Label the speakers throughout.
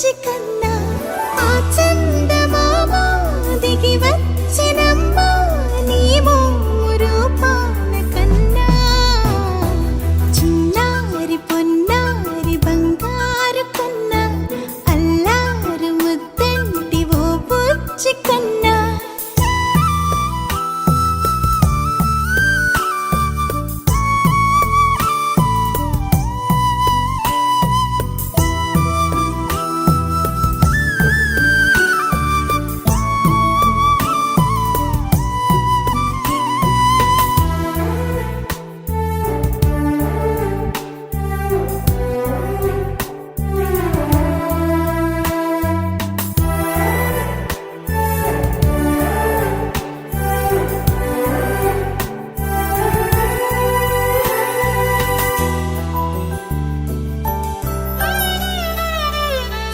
Speaker 1: బుజ్జి కన్నా ఆ చందమామ దిగి వచ్చినమ్మ నీ రూపాల కన్నా చిన్నారి పొన్నారి బంగారు కన్నా అల్లారు ముద్దంటి ఓ బుజ్జి కన్నా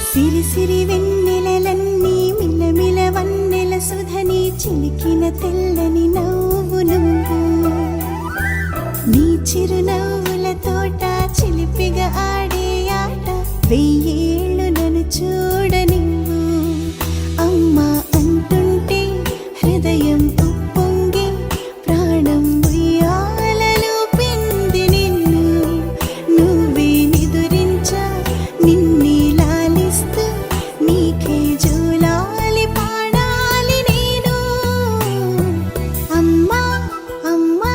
Speaker 1: సిరి సిరి వెన్నెలలన్నీ మిలమిల వన్నెల సుధని చిలికిన తెల్లని నవ్వు నువ్వు నీ చిరునవ్వుల తోట చిలిపిగా ఆడే ఆట వెయ్యేళ్ళు నన్ను చూడనివ్వు అమ్మా అంటుంటే హృదయం ఉప్పొంగి ప్రాణం ఉయ్యాలలో పిండి నిన్ను నువ్వే నిదురించా నిన్నే నీకే జోలాలి పాడాలి నేను అమ్మా అమ్మా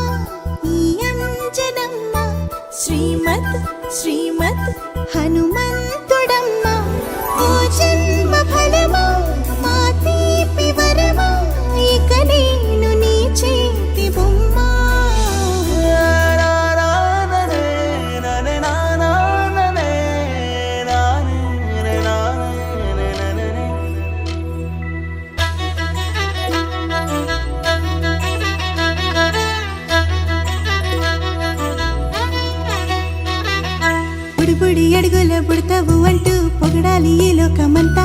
Speaker 1: ఈ అంజనమ్మ శ్రీమత్ శ్రీమత్ హనుమంతుడమ్మ ఓ జన్మ ఫలమా మా తీపి వరమా ఇక నేను నీ చేతి బొమ్మ బుడి అడుగుల బుడతావు అంటూ పొగడాలి ఈ లోకమంతా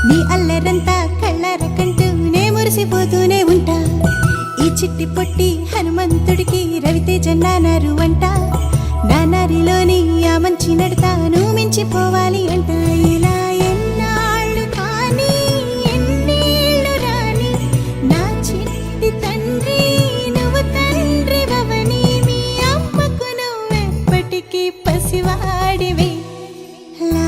Speaker 1: నీ అల్లరంతా కళ్ళారకంటూ నే మురిసిపోతూనే ఉంటా ఈ చిట్టి పొట్టి హనుమంతుడికి రవితేజ నానారు అంట నానారిలోని ఆ మంచి నడతాను మించిపోవాలి అంట ఇలా ఎన్నాళ్ళు కానీ ఎన్నేళ్ళు రాని నా చిట్టి తండ్రి నువ్వు తండ్రి భవని మీ అమ్మకు నువ్వెప్పటికీ పసివాడివి లా